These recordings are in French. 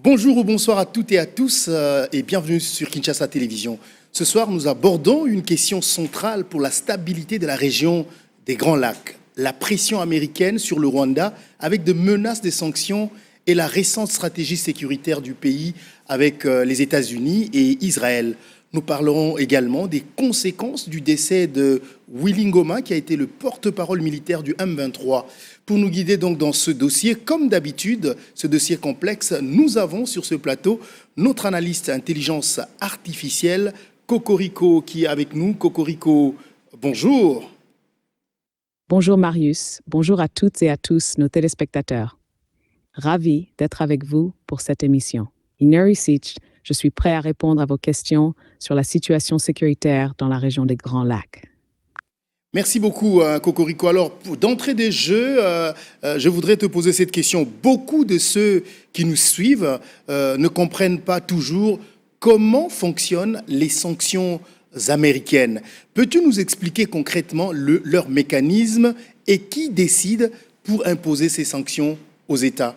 Bonjour ou bonsoir à toutes et à tous et bienvenue sur Kinshasa Télévision. Ce soir, nous abordons une question centrale pour la stabilité de la région des Grands Lacs. La pression américaine sur le Rwanda avec de menaces de sanctions et la récente stratégie sécuritaire du pays avec les États-Unis et Israël. Nous parlerons également des conséquences du décès de Willy Ngoma, qui a été le porte-parole militaire du M23. Pour nous guider donc dans ce dossier, comme d'habitude, ce dossier complexe, nous avons sur ce plateau notre analyste intelligence artificielle, Cocorico, qui est avec nous. Cocorico, bonjour. Bonjour Marius, bonjour à toutes et à tous nos téléspectateurs. Ravi d'être avec vous pour cette émission. Inurisich, je suis prêt à répondre à vos questions sur la situation sécuritaire dans la région des Grands Lacs. Merci beaucoup, Cocorico. Alors, d'entrée des jeux, je voudrais te poser cette question. Beaucoup de ceux qui nous suivent ne comprennent pas toujours comment fonctionnent les sanctions américaines. Peux-tu nous expliquer concrètement leur mécanisme et qui décide pour imposer ces sanctions aux États?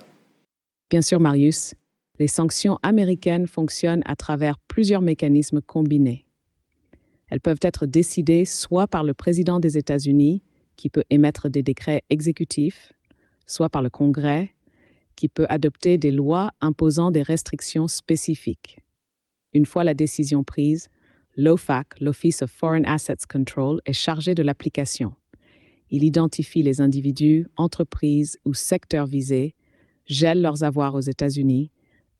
Bien sûr, Marius, les sanctions américaines fonctionnent à travers plusieurs mécanismes combinés. Elles peuvent être décidées soit par le président des États-Unis, qui peut émettre des décrets exécutifs, soit par le Congrès, qui peut adopter des lois imposant des restrictions spécifiques. Une fois la décision prise, l'OFAC, l'Office of Foreign Assets Control, est chargé de l'application. Il identifie les individus, entreprises ou secteurs visés, gèle leurs avoirs aux États-Unis,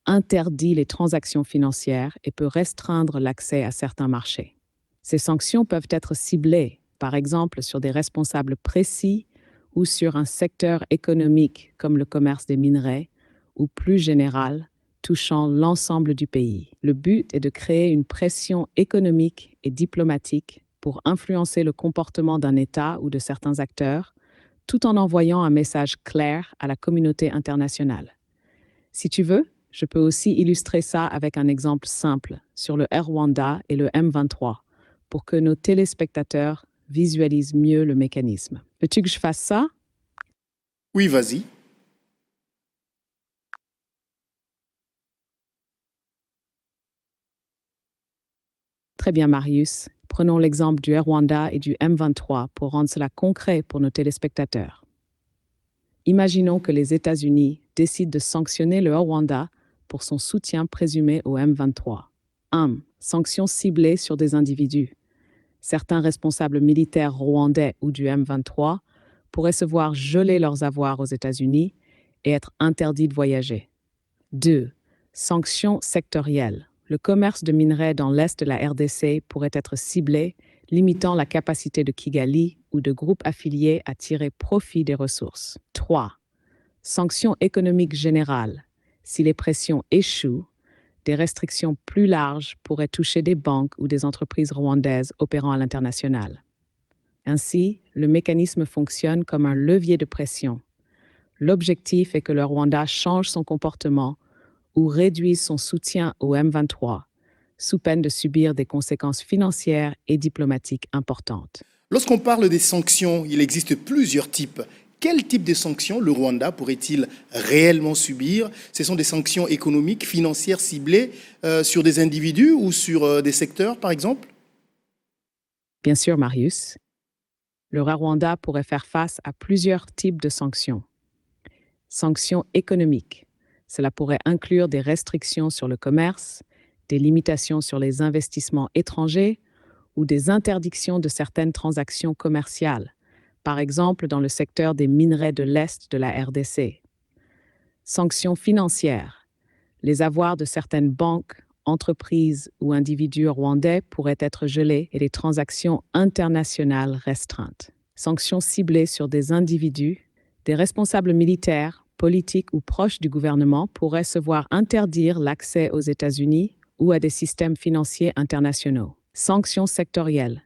interdit les transactions financières et peut restreindre l'accès à certains marchés. Ces sanctions peuvent être ciblées, par exemple sur des responsables précis ou sur un secteur économique comme le commerce des minerais, ou plus général, touchant l'ensemble du pays. Le but est de créer une pression économique et diplomatique pour influencer le comportement d'un État ou de certains acteurs, tout en envoyant un message clair à la communauté internationale. Si tu veux, je peux aussi illustrer ça avec un exemple simple sur le Rwanda et le M23 pour que nos téléspectateurs visualisent mieux le mécanisme. Veux-tu que je fasse ça? Oui, vas-y. Très bien, Marius. Prenons l'exemple du Rwanda et du M23 pour rendre cela concret pour nos téléspectateurs. Imaginons que les États-Unis décident de sanctionner le Rwanda pour son soutien présumé au M23. 1. Sanctions ciblées sur des individus. Certains responsables militaires rwandais ou du M23 pourraient se voir geler leurs avoirs aux États-Unis et être interdits de voyager. 2. Sanctions sectorielles. Le commerce de minerais dans l'est de la RDC pourrait être ciblé, limitant la capacité de Kigali ou de groupes affiliés à tirer profit des ressources. 3. Sanctions économiques générales. Si les pressions échouent, des restrictions plus larges pourraient toucher des banques ou des entreprises rwandaises opérant à l'international. Ainsi, le mécanisme fonctionne comme un levier de pression. L'objectif est que le Rwanda change son comportement ou réduise son soutien au M23, sous peine de subir des conséquences financières et diplomatiques importantes. Lorsqu'on parle des sanctions, il existe plusieurs types. Quel type de sanctions le Rwanda pourrait-il réellement subir? Ce sont des sanctions économiques, financières ciblées sur des individus ou sur des secteurs, par exemple? Bien sûr, Marius. Le Rwanda pourrait faire face à plusieurs types de sanctions. Sanctions économiques. Cela pourrait inclure des restrictions sur le commerce, des limitations sur les investissements étrangers ou des interdictions de certaines transactions commerciales, par exemple dans le secteur des minerais de l'Est de la RDC. Sanctions financières. Les avoirs de certaines banques, entreprises ou individus rwandais pourraient être gelés et les transactions internationales restreintes. Sanctions ciblées sur des individus, des responsables militaires, politiques ou proches du gouvernement pourraient se voir interdire l'accès aux États-Unis ou à des systèmes financiers internationaux. Sanctions sectorielles.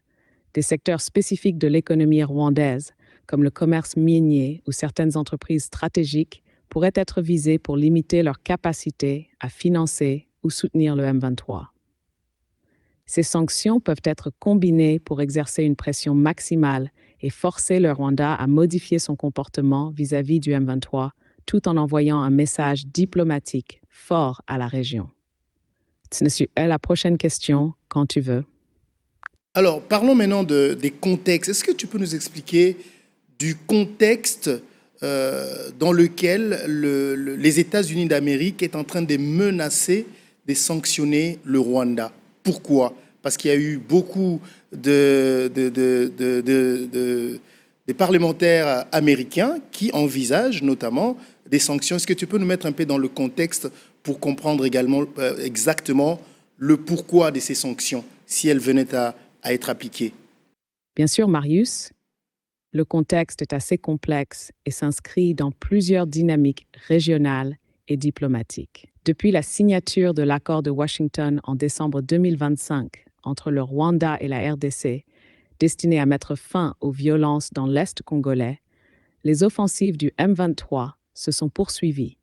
Des secteurs spécifiques de l'économie rwandaise, comme le commerce minier ou certaines entreprises stratégiques, pourraient être visés pour limiter leur capacité à financer ou soutenir le M23. Ces sanctions peuvent être combinées pour exercer une pression maximale et forcer le Rwanda à modifier son comportement vis-à-vis du M23, tout en envoyant un message diplomatique fort à la région. Tennessee, la prochaine question, quand tu veux. Alors, parlons maintenant des contextes. Est-ce que tu peux nous expliquer du contexte dans lequel les États-Unis d'Amérique est en train de menacer de sanctionner le Rwanda? Pourquoi? Parce qu'il y a eu beaucoup de parlementaires américains qui envisagent notamment des sanctions. Est-ce que tu peux nous mettre un peu dans le contexte pour comprendre également exactement le pourquoi de ces sanctions, si elles venaient à être appliquées? Bien sûr, Marius, le contexte est assez complexe et s'inscrit dans plusieurs dynamiques régionales et diplomatiques. Depuis la signature de l'accord de Washington en décembre 2025 entre le Rwanda et la RDC, destiné à mettre fin aux violences dans l'Est congolais, les offensives du M23 se sont poursuivies,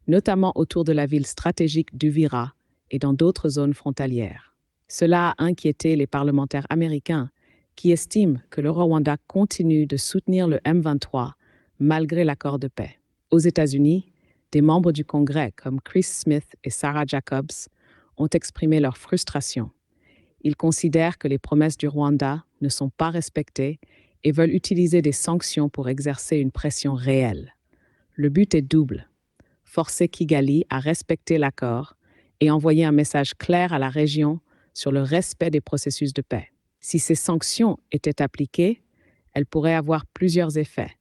notamment autour de la ville stratégique d'Uvira et dans d'autres zones frontalières. Cela a inquiété les parlementaires américains qui estiment que le Rwanda continue de soutenir le M23 malgré l'accord de paix. Aux États-Unis, des membres du Congrès comme Chris Smith et Sarah Jacobs ont exprimé leur frustration. Ils considèrent que les promesses du Rwanda ne sont pas respectées et veulent utiliser des sanctions pour exercer une pression réelle. Le but est double: forcer Kigali à respecter l'accord et envoyer un message clair à la région sur le respect des processus de paix. Si ces sanctions étaient appliquées, elles pourraient avoir plusieurs effets: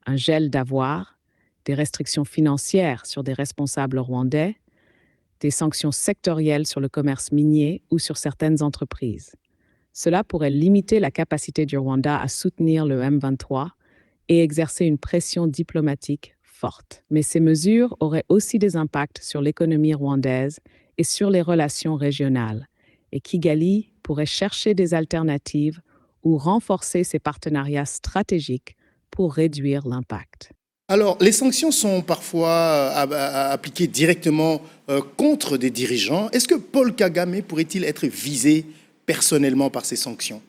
un gel d'avoirs, des restrictions financières sur des responsables rwandais, des sanctions sectorielles sur le commerce minier ou sur certaines entreprises. Cela pourrait limiter la capacité du Rwanda à soutenir le M23 et exercer une pression diplomatique forte. Mais ces mesures auraient aussi des impacts sur l'économie rwandaise et sur les relations régionales, et Kigali pourrait chercher des alternatives ou renforcer ses partenariats stratégiques pour réduire l'impact. Alors, les sanctions sont parfois appliquées directement contre des dirigeants. Est-ce que Paul Kagame pourrait-il être visé personnellement par ces sanctions?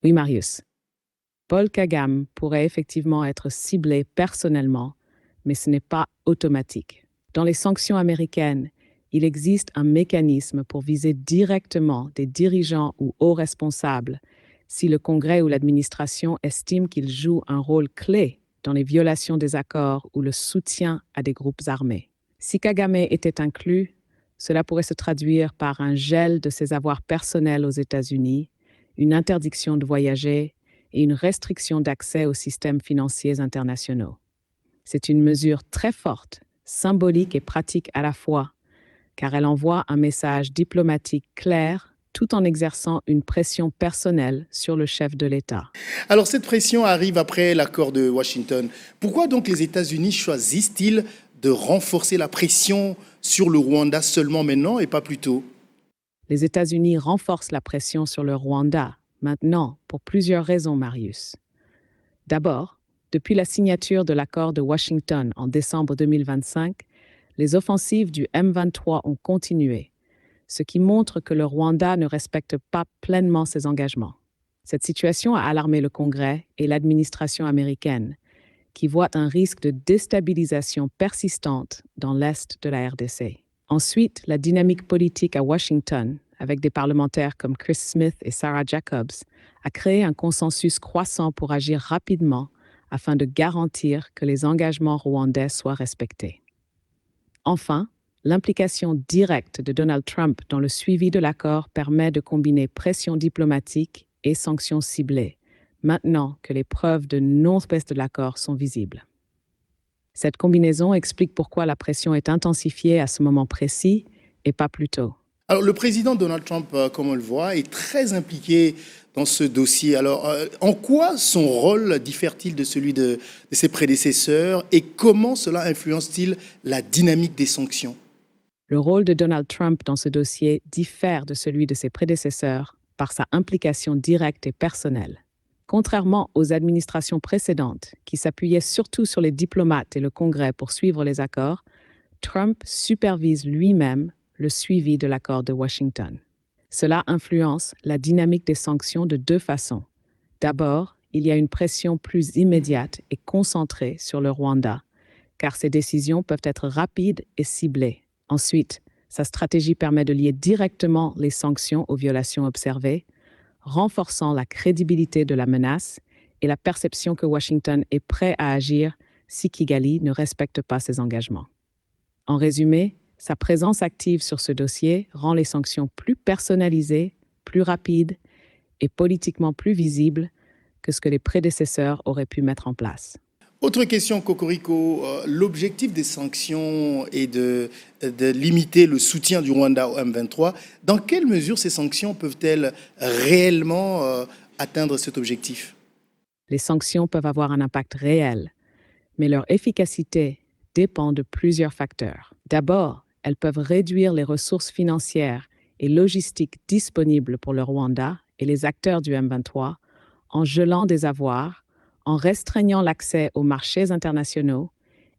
Oui, Marius. Paul Kagame pourrait effectivement être ciblé personnellement, mais ce n'est pas automatique. Dans les sanctions américaines, il existe un mécanisme pour viser directement des dirigeants ou hauts responsables si le Congrès ou l'administration estime qu'ils jouent un rôle clé dans les violations des accords ou le soutien à des groupes armés. Si Kagame était inclus, cela pourrait se traduire par un gel de ses avoirs personnels aux États-Unis, une interdiction de voyager et une restriction d'accès aux systèmes financiers internationaux. C'est une mesure très forte, symbolique et pratique à la fois, car elle envoie un message diplomatique clair tout en exerçant une pression personnelle sur le chef de l'État. Alors, cette pression arrive après l'accord de Washington. Pourquoi donc les États-Unis choisissent-ils de renforcer la pression sur le Rwanda seulement maintenant et pas plus tôt? Les États-Unis renforcent la pression sur le Rwanda maintenant pour plusieurs raisons, Marius. D'abord, depuis la signature de l'accord de Washington en décembre 2025, les offensives du M23 ont continué, ce qui montre que le Rwanda ne respecte pas pleinement ses engagements. Cette situation a alarmé le Congrès et l'administration américaine, qui voient un risque de déstabilisation persistante dans l'Est de la RDC. Ensuite, la dynamique politique à Washington, avec des parlementaires comme Chris Smith et Sarah Jacobs, a créé un consensus croissant pour agir rapidement afin de garantir que les engagements rwandais soient respectés. Enfin, l'implication directe de Donald Trump dans le suivi de l'accord permet de combiner pression diplomatique et sanctions ciblées, maintenant que les preuves de non-respect de l'accord sont visibles. Cette combinaison explique pourquoi la pression est intensifiée à ce moment précis et pas plus tôt. Alors, le président Donald Trump, comme on le voit, est très impliqué dans ce dossier. Alors, en quoi son rôle diffère-t-il de celui de ses prédécesseurs et comment cela influence-t-il la dynamique des sanctions? Le rôle de Donald Trump dans ce dossier diffère de celui de ses prédécesseurs par sa implication directe et personnelle. Contrairement aux administrations précédentes, qui s'appuyaient surtout sur les diplomates et le Congrès pour suivre les accords, Trump supervise lui-même le suivi de l'accord de Washington. Cela influence la dynamique des sanctions de deux façons. D'abord, il y a une pression plus immédiate et concentrée sur le Rwanda, car ces décisions peuvent être rapides et ciblées. Ensuite, sa stratégie permet de lier directement les sanctions aux violations observées, renforçant la crédibilité de la menace et la perception que Washington est prêt à agir si Kigali ne respecte pas ses engagements. En résumé, sa présence active sur ce dossier rend les sanctions plus personnalisées, plus rapides et politiquement plus visibles que ce que les prédécesseurs auraient pu mettre en place. Autre question, Cocorico. L'objectif des sanctions est de limiter le soutien du Rwanda au M23. Dans quelle mesure ces sanctions peuvent-elles réellement atteindre cet objectif? Les sanctions peuvent avoir un impact réel, mais leur efficacité dépend de plusieurs facteurs. D'abord, elles peuvent réduire les ressources financières et logistiques disponibles pour le Rwanda et les acteurs du M23 en gelant des avoirs, en restreignant l'accès aux marchés internationaux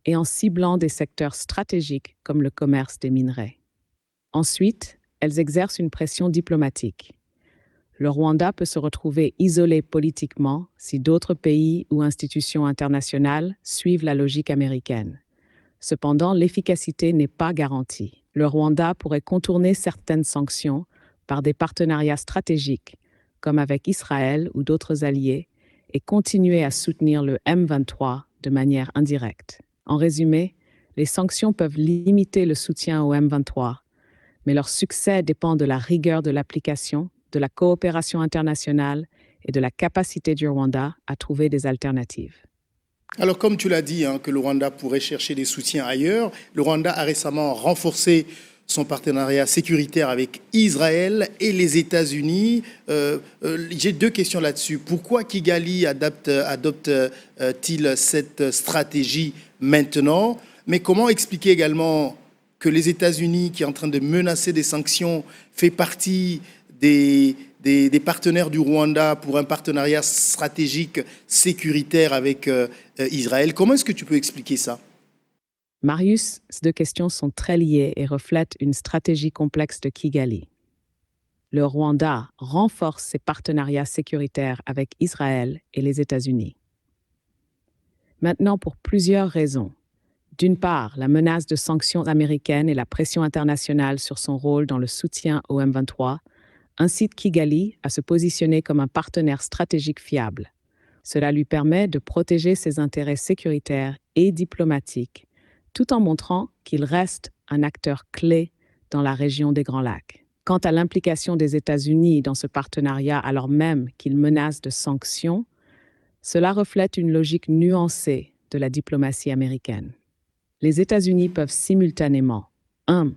et en ciblant des secteurs stratégiques comme le commerce des minerais. Ensuite, elles exercent une pression diplomatique. Le Rwanda peut se retrouver isolé politiquement si d'autres pays ou institutions internationales suivent la logique américaine. Cependant, l'efficacité n'est pas garantie. Le Rwanda pourrait contourner certaines sanctions par des partenariats stratégiques, comme avec Israël ou d'autres alliés, et continuer à soutenir le M23 de manière indirecte. En résumé, les sanctions peuvent limiter le soutien au M23, mais leur succès dépend de la rigueur de l'application, de la coopération internationale et de la capacité du Rwanda à trouver des alternatives. Alors, comme tu l'as dit, que le Rwanda pourrait chercher des soutiens ailleurs, le Rwanda a récemment renforcé son partenariat sécuritaire avec Israël et les États-Unis. J'ai deux questions là-dessus. Pourquoi Kigali adopte-t-il cette stratégie maintenant? Mais comment expliquer également que les États-Unis, qui est en train de menacer des sanctions, fait partie des partenaires du Rwanda pour un partenariat stratégique sécuritaire avec Israël? Comment est-ce que tu peux expliquer ça? Marius, ces deux questions sont très liées et reflètent une stratégie complexe de Kigali. Le Rwanda renforce ses partenariats sécuritaires avec Israël et les États-Unis. Maintenant, pour plusieurs raisons. D'une part, la menace de sanctions américaines et la pression internationale sur son rôle dans le soutien au M23 incite Kigali à se positionner comme un partenaire stratégique fiable. Cela lui permet de protéger ses intérêts sécuritaires et diplomatiques, tout en montrant qu'il reste un acteur clé dans la région des Grands Lacs. Quant à l'implication des États-Unis dans ce partenariat alors même qu'il menace de sanctions, cela reflète une logique nuancée de la diplomatie américaine. Les États-Unis peuvent simultanément 1.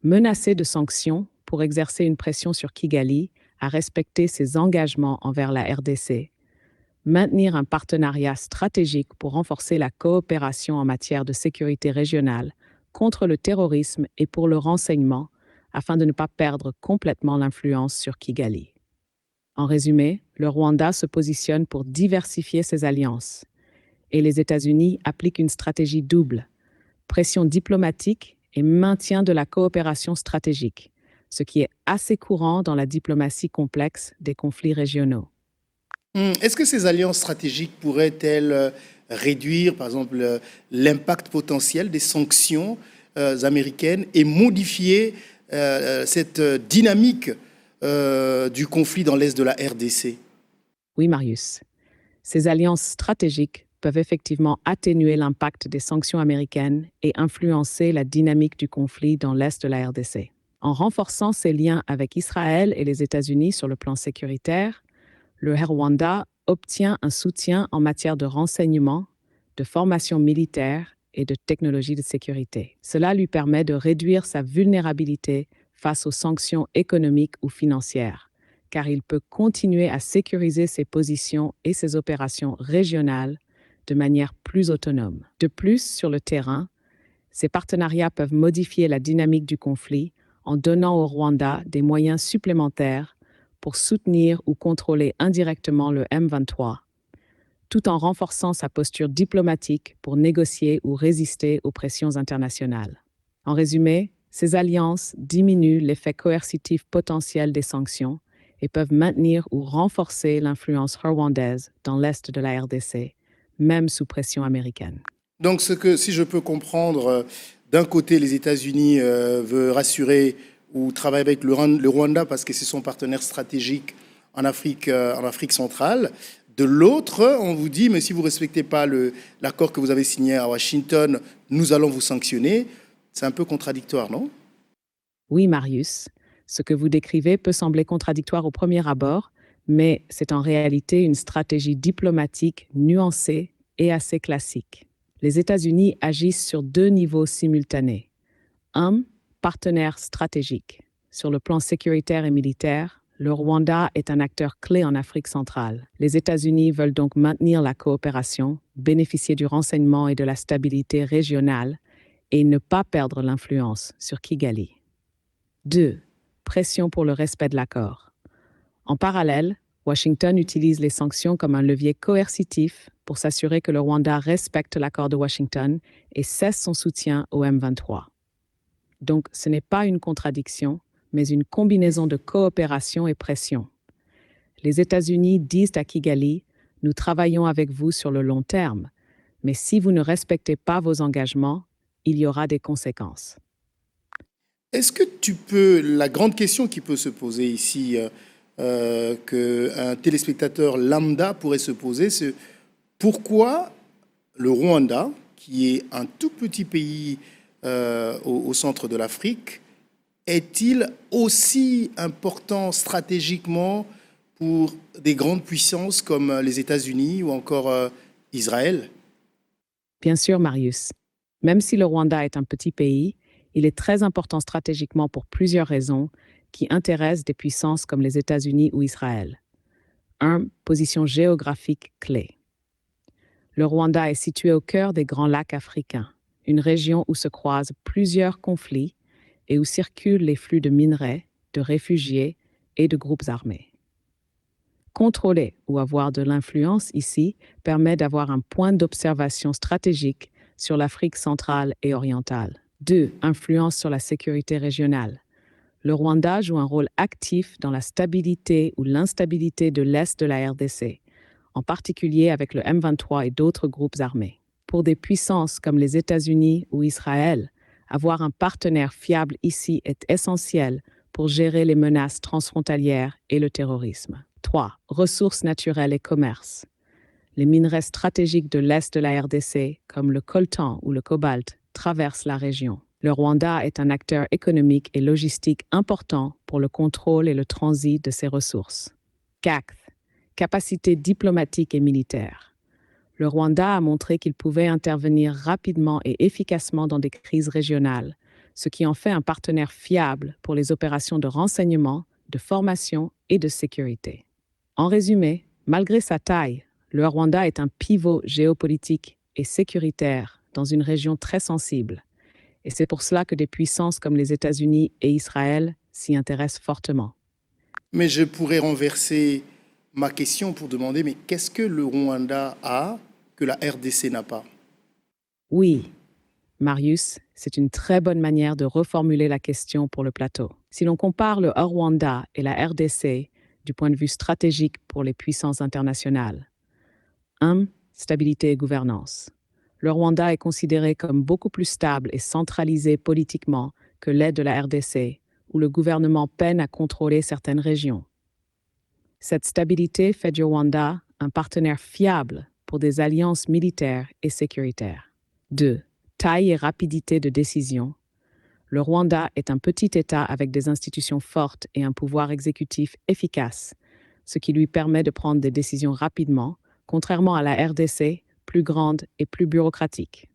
Menacer de sanctions pour exercer une pression sur Kigali à respecter ses engagements envers la RDC, maintenir un partenariat stratégique pour renforcer la coopération en matière de sécurité régionale contre le terrorisme et pour le renseignement, afin de ne pas perdre complètement l'influence sur Kigali. En résumé, le Rwanda se positionne pour diversifier ses alliances, et les États-Unis appliquent une stratégie double, pression diplomatique et maintien de la coopération stratégique, ce qui est assez courant dans la diplomatie complexe des conflits régionaux. Est-ce que ces alliances stratégiques pourraient-elles réduire, par exemple, l'impact potentiel des sanctions américaines et modifier cette dynamique du conflit dans l'est de la RDC? Oui, Marius. Ces alliances stratégiques peuvent effectivement atténuer l'impact des sanctions américaines et influencer la dynamique du conflit dans l'est de la RDC. En renforçant ses liens avec Israël et les États-Unis sur le plan sécuritaire, le Rwanda obtient un soutien en matière de renseignement, de formation militaire et de technologie de sécurité. Cela lui permet de réduire sa vulnérabilité face aux sanctions économiques ou financières, car il peut continuer à sécuriser ses positions et ses opérations régionales de manière plus autonome. De plus, sur le terrain, ces partenariats peuvent modifier la dynamique du conflit en donnant au Rwanda des moyens supplémentaires pour soutenir ou contrôler indirectement le M23, tout en renforçant sa posture diplomatique pour négocier ou résister aux pressions internationales. En résumé, ces alliances diminuent l'effet coercitif potentiel des sanctions et peuvent maintenir ou renforcer l'influence rwandaise dans l'est de la RDC, même sous pression américaine. Donc, si je peux comprendre, D'un côté, les États-Unis veulent rassurer ou travailler avec le Rwanda parce que c'est son partenaire stratégique en Afrique centrale. De l'autre, on vous dit, mais si vous ne respectez pas l'accord que vous avez signé à Washington, nous allons vous sanctionner. C'est un peu contradictoire, non? Oui, Marius, ce que vous décrivez peut sembler contradictoire au premier abord, mais c'est en réalité une stratégie diplomatique nuancée et assez classique. Les États-Unis agissent sur deux niveaux simultanés. Un, partenaire stratégique. Sur le plan sécuritaire et militaire, le Rwanda est un acteur clé en Afrique centrale. Les États-Unis veulent donc maintenir la coopération, bénéficier du renseignement et de la stabilité régionale et ne pas perdre l'influence sur Kigali. 2. Pression pour le respect de l'accord. En parallèle, Washington utilise les sanctions comme un levier coercitif pour s'assurer que le Rwanda respecte l'accord de Washington et cesse son soutien au M23. Donc, ce n'est pas une contradiction, mais une combinaison de coopération et pression. Les États-Unis disent à Kigali, nous travaillons avec vous sur le long terme, mais si vous ne respectez pas vos engagements, il y aura des conséquences. Est-ce que la grande question qui peut se poser ici, qu'un téléspectateur lambda pourrait se poser, c'est pourquoi le Rwanda, qui est un tout petit pays au centre de l'Afrique, est-il aussi important stratégiquement pour des grandes puissances comme les États-Unis ou encore Israël? Bien sûr, Marius. Même si le Rwanda est un petit pays, il est très important stratégiquement pour plusieurs raisons qui intéressent des puissances comme les États-Unis ou Israël. 1. Position géographique clé. Le Rwanda est situé au cœur des Grands Lacs africains, une région où se croisent plusieurs conflits et où circulent les flux de minerais, de réfugiés et de groupes armés. Contrôler ou avoir de l'influence ici permet d'avoir un point d'observation stratégique sur l'Afrique centrale et orientale. 2. Influence sur la sécurité régionale. Le Rwanda joue un rôle actif dans la stabilité ou l'instabilité de l'Est de la RDC, en particulier avec le M23 et d'autres groupes armés. Pour des puissances comme les États-Unis ou Israël, avoir un partenaire fiable ici est essentiel pour gérer les menaces transfrontalières et le terrorisme. 3. Ressources naturelles et commerce. Les minerais stratégiques de l'Est de la RDC, comme le coltan ou le cobalt, traversent la région. Le Rwanda est un acteur économique et logistique important pour le contrôle et le transit de ces ressources. 4. Capacité diplomatique et militaire. Le Rwanda a montré qu'il pouvait intervenir rapidement et efficacement dans des crises régionales, ce qui en fait un partenaire fiable pour les opérations de renseignement, de formation et de sécurité. En résumé, malgré sa taille, le Rwanda est un pivot géopolitique et sécuritaire dans une région très sensible. Et c'est pour cela que des puissances comme les États-Unis et Israël s'y intéressent fortement. Mais je pourrais renverser ma question pour demander, mais qu'est-ce que le Rwanda a que la RDC n'a pas? Oui, Marius, c'est une très bonne manière de reformuler la question pour le plateau. Si l'on compare le Rwanda et la RDC du point de vue stratégique pour les puissances internationales, 1. Stabilité et gouvernance. Le Rwanda est considéré comme beaucoup plus stable et centralisé politiquement que l'aide de la RDC, où le gouvernement peine à contrôler certaines régions. Cette stabilité fait du Rwanda un partenaire fiable pour des alliances militaires et sécuritaires. 2. Taille et rapidité de décision. Le Rwanda est un petit État avec des institutions fortes et un pouvoir exécutif efficace, ce qui lui permet de prendre des décisions rapidement, contrairement à la RDC, plus grande et plus bureaucratique.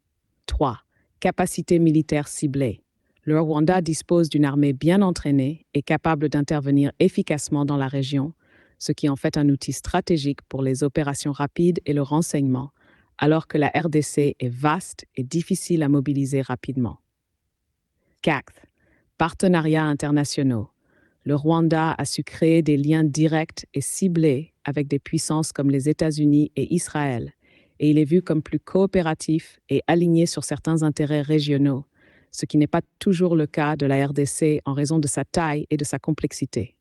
3. Capacité militaire ciblée. Le Rwanda dispose d'une armée bien entraînée et capable d'intervenir efficacement dans la région, ce qui en fait un outil stratégique pour les opérations rapides et le renseignement, alors que la RDC est vaste et difficile à mobiliser rapidement. 4. Partenariats internationaux. Le Rwanda a su créer des liens directs et ciblés avec des puissances comme les États-Unis et Israël, et il est vu comme plus coopératif et aligné sur certains intérêts régionaux, ce qui n'est pas toujours le cas de la RDC en raison de sa taille et de sa complexité.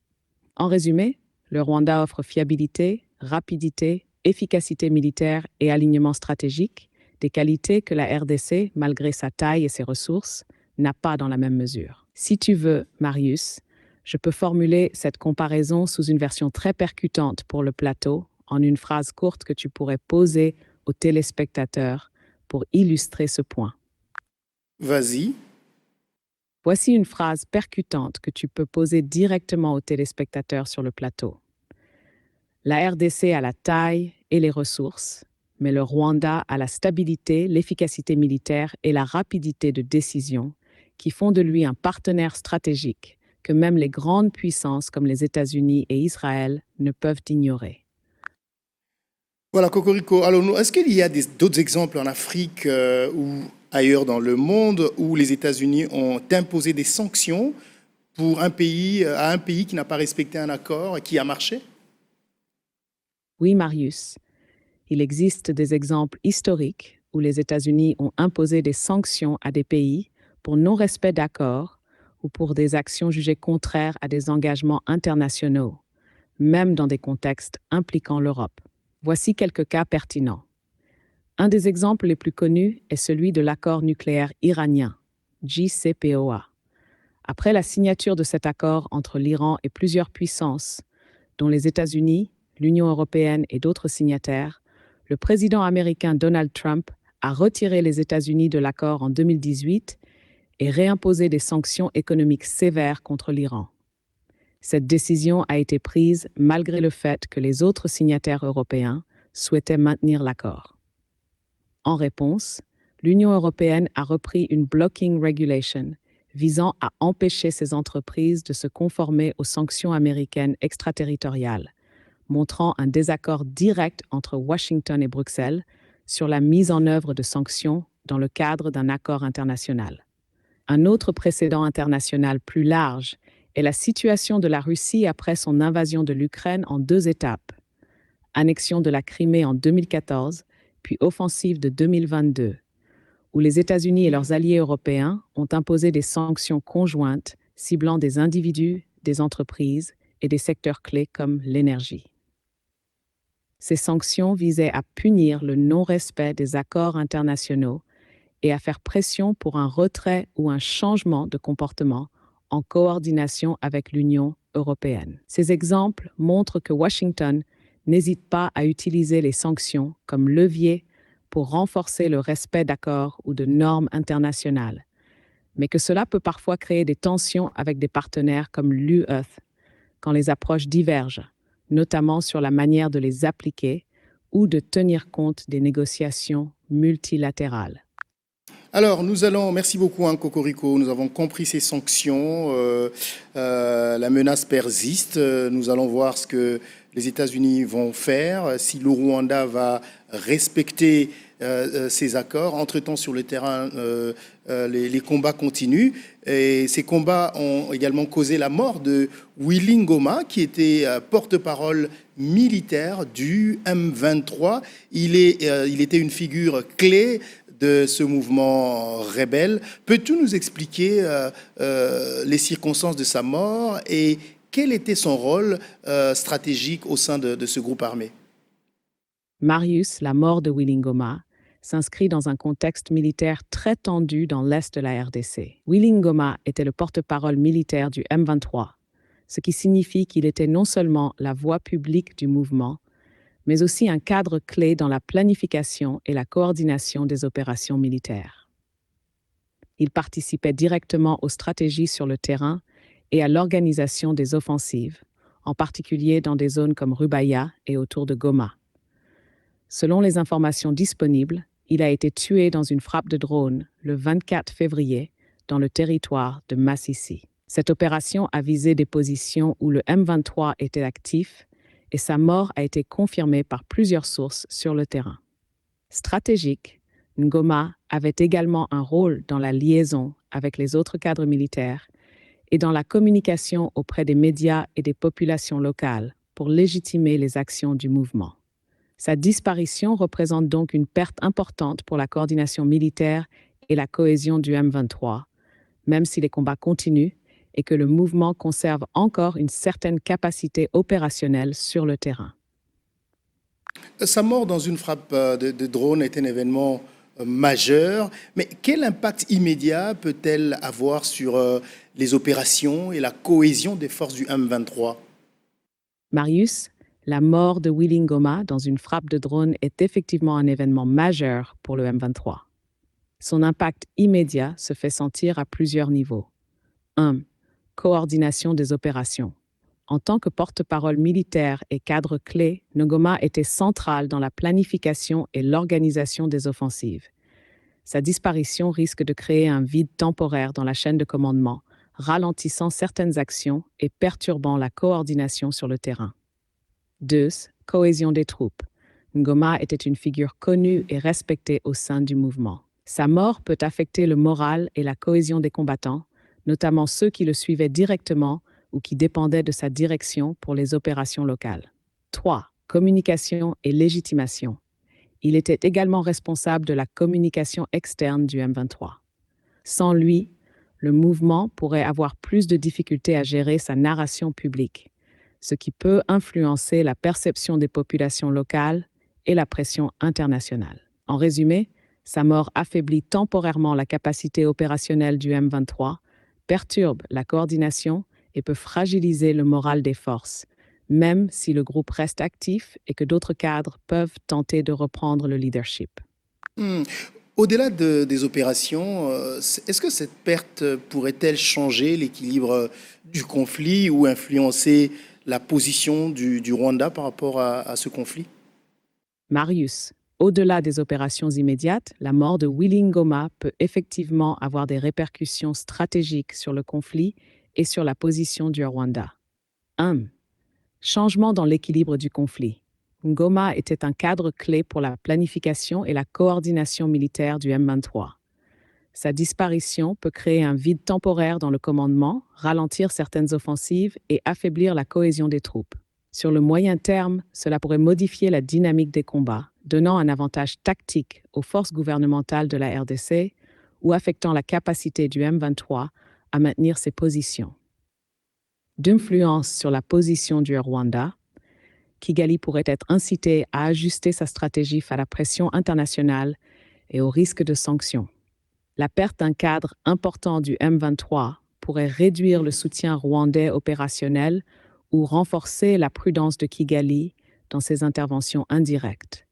En résumé, le Rwanda offre fiabilité, rapidité, efficacité militaire et alignement stratégique, des qualités que la RDC, malgré sa taille et ses ressources, n'a pas dans la même mesure. Si tu veux, Marius, je peux formuler cette comparaison sous une version très percutante pour le plateau, en une phrase courte que tu pourrais poser aux téléspectateurs pour illustrer ce point. Vas-y. Voici une phrase percutante que tu peux poser directement aux téléspectateurs sur le plateau. La RDC a la taille et les ressources, mais le Rwanda a la stabilité, l'efficacité militaire et la rapidité de décision qui font de lui un partenaire stratégique que même les grandes puissances comme les États-Unis et Israël ne peuvent ignorer. Voilà, Cocorico. Alors, est-ce qu'il y a d'autres exemples en Afrique ou ailleurs dans le monde où les États-Unis ont imposé des sanctions pour un pays, à un pays qui n'a pas respecté un accord et qui a marché? Oui, Marius, il existe des exemples historiques où les États-Unis ont imposé des sanctions à des pays pour non-respect d'accords ou pour des actions jugées contraires à des engagements internationaux, même dans des contextes impliquant l'Europe. Voici quelques cas pertinents. Un des exemples les plus connus est celui de l'accord nucléaire iranien, JCPOA. Après la signature de cet accord entre l'Iran et plusieurs puissances, dont les États-Unis, l'Union européenne et d'autres signataires, le président américain Donald Trump a retiré les États-Unis de l'accord en 2018 et réimposé des sanctions économiques sévères contre l'Iran. Cette décision a été prise malgré le fait que les autres signataires européens souhaitaient maintenir l'accord. En réponse, l'Union européenne a repris une blocking regulation visant à empêcher ces entreprises de se conformer aux sanctions américaines extraterritoriales, montrant un désaccord direct entre Washington et Bruxelles sur la mise en œuvre de sanctions dans le cadre d'un accord international. Un autre précédent international plus large est la situation de la Russie après son invasion de l'Ukraine en 2 étapes. Annexion de la Crimée en 2014, puis offensive de 2022, où les États-Unis et leurs alliés européens ont imposé des sanctions conjointes ciblant des individus, des entreprises et des secteurs clés comme l'énergie. Ces sanctions visaient à punir le non-respect des accords internationaux et à faire pression pour un retrait ou un changement de comportement en coordination avec l'Union européenne. Ces exemples montrent que Washington n'hésite pas à utiliser les sanctions comme levier pour renforcer le respect d'accords ou de normes internationales, mais que cela peut parfois créer des tensions avec des partenaires comme l'UE quand les approches divergent, notamment sur la manière de les appliquer ou de tenir compte des négociations multilatérales. Alors, merci beaucoup, hein, Cocorico. Nous avons compris ces sanctions. La menace persiste. Nous allons voir ce que les États-Unis vont faire, si le Rwanda va respecter ces accords. Entre-temps, sur le terrain, les combats continuent. Et ces combats ont également causé la mort de Willy Ngoma, qui était porte-parole militaire du M23. Il était une figure clé de ce mouvement rebelle. Peux-tu nous expliquer les circonstances de sa mort et quel était son rôle stratégique au sein de ce groupe armé? Marius, la mort de Willy Ngoma, s'inscrit dans un contexte militaire très tendu dans l'est de la RDC. Willy Ngoma était le porte-parole militaire du M23, ce qui signifie qu'il était non seulement la voix publique du mouvement, mais aussi un cadre clé dans la planification et la coordination des opérations militaires. Il participait directement aux stratégies sur le terrain et à l'organisation des offensives, en particulier dans des zones comme Rubaya et autour de Goma. Selon les informations disponibles, il a été tué dans une frappe de drone le 24 février dans le territoire de Massissi. Cette opération a visé des positions où le M23 était actif et sa mort a été confirmée par plusieurs sources sur le terrain. Stratégique, Ngoma avait également un rôle dans la liaison avec les autres cadres militaires et dans la communication auprès des médias et des populations locales pour légitimer les actions du mouvement. Sa disparition représente donc une perte importante pour la coordination militaire et la cohésion du M23, même si les combats continuent et que le mouvement conserve encore une certaine capacité opérationnelle sur le terrain. Sa mort dans une frappe de drone est un événement majeure. Mais quel impact immédiat peut-elle avoir sur les opérations et la cohésion des forces du M23? Marius, la mort de Willy Ngoma dans une frappe de drone est effectivement un événement majeur pour le M23. Son impact immédiat se fait sentir à plusieurs niveaux. 1. Coordination des opérations. En tant que porte-parole militaire et cadre clé, Ngoma était central dans la planification et l'organisation des offensives. Sa disparition risque de créer un vide temporaire dans la chaîne de commandement, ralentissant certaines actions et perturbant la coordination sur le terrain. 2. Cohésion des troupes. Ngoma était une figure connue et respectée au sein du mouvement. Sa mort peut affecter le moral et la cohésion des combattants, notamment ceux qui le suivaient directement ou qui dépendaient de sa direction pour les opérations locales. 3. Communication et légitimation. Il était également responsable de la communication externe du M23. Sans lui, le mouvement pourrait avoir plus de difficultés à gérer sa narration publique, ce qui peut influencer la perception des populations locales et la pression internationale. En résumé, sa mort affaiblit temporairement la capacité opérationnelle du M23, perturbe la coordination et peut fragiliser le moral des forces, même si le groupe reste actif et que d'autres cadres peuvent tenter de reprendre le leadership. Au-delà des opérations, est-ce que cette perte pourrait-elle changer l'équilibre du conflit ou influencer la position du Rwanda par rapport à ce conflit? Marius, au-delà des opérations immédiates, la mort de Willy Ngoma peut effectivement avoir des répercussions stratégiques sur le conflit et sur la position du Rwanda. 1. Changement dans l'équilibre du conflit. Ngoma était un cadre clé pour la planification et la coordination militaire du M23. Sa disparition peut créer un vide temporaire dans le commandement, ralentir certaines offensives et affaiblir la cohésion des troupes. Sur le moyen terme, cela pourrait modifier la dynamique des combats, donnant un avantage tactique aux forces gouvernementales de la RDC ou affectant la capacité du M23 à maintenir ses positions. D'influence sur la position du Rwanda, Kigali pourrait être incité à ajuster sa stratégie face à la pression internationale et au risque de sanctions. La perte d'un cadre important du M23 pourrait réduire le soutien rwandais opérationnel ou renforcer la prudence de Kigali dans ses interventions indirectes,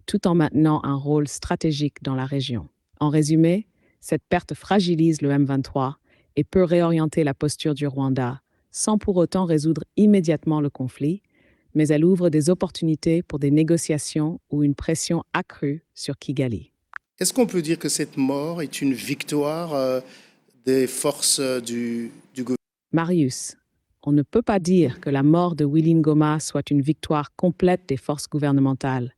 tout en maintenant un rôle stratégique dans la région. En résumé, cette perte fragilise le M23 et peut réorienter la posture du Rwanda sans pour autant résoudre immédiatement le conflit, mais elle ouvre des opportunités pour des négociations ou une pression accrue sur Kigali. Est-ce qu'on peut dire que cette mort est une victoire des forces du gouvernement? Marius, on ne peut pas dire que la mort de Willy Ngoma soit une victoire complète des forces gouvernementales,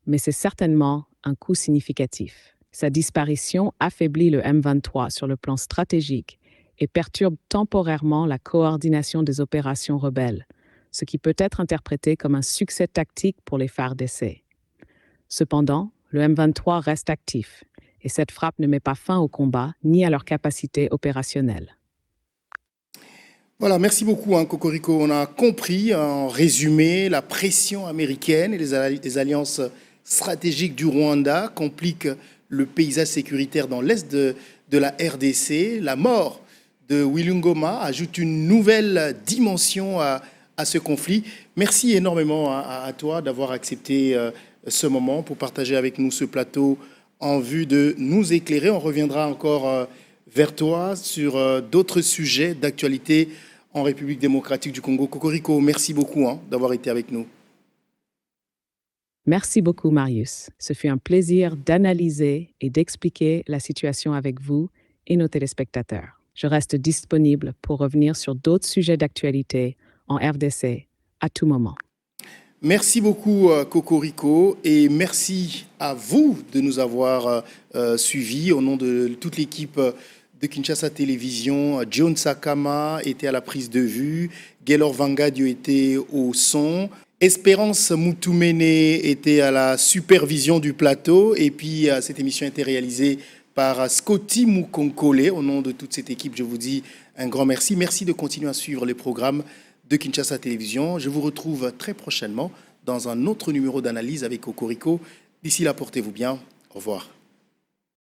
mais c'est certainement un coup significatif. Sa disparition affaiblit le M23 sur le plan stratégique et perturbe temporairement la coordination des opérations rebelles, ce qui peut être interprété comme un succès tactique pour les FARDC. Cependant, le M23 reste actif, et cette frappe ne met pas fin au combat ni à leur capacité opérationnelle. Voilà, merci beaucoup, Cocorico. On a compris en résumé la pression américaine et les alliances stratégiques du Rwanda compliquent le paysage sécuritaire dans l'est de la RDC. La mort de Willy Ngoma ajoute une nouvelle dimension à ce conflit. Merci énormément à toi d'avoir accepté ce moment pour partager avec nous ce plateau en vue de nous éclairer. On reviendra encore vers toi sur d'autres sujets d'actualité en République démocratique du Congo. Cocorico, merci beaucoup d'avoir été avec nous. Merci beaucoup, Marius. Ce fut un plaisir d'analyser et d'expliquer la situation avec vous et nos téléspectateurs. Je reste disponible pour revenir sur d'autres sujets d'actualité en RDC à tout moment. Merci beaucoup, Cocorico, et merci à vous de nous avoir suivis au nom de toute l'équipe de Kinshasa Télévision. John Sakama était à la prise de vue, Gaylor Vangadio était au son, Espérance Moutoumene était à la supervision du plateau, et puis cette émission a été réalisée par Scotty Moukonkole. Au nom de toute cette équipe, je vous dis un grand merci. Merci de continuer à suivre les programmes de Kinshasa Télévision. Je vous retrouve très prochainement dans un autre numéro d'analyse avec Cocorico. D'ici là, portez-vous bien. Au revoir.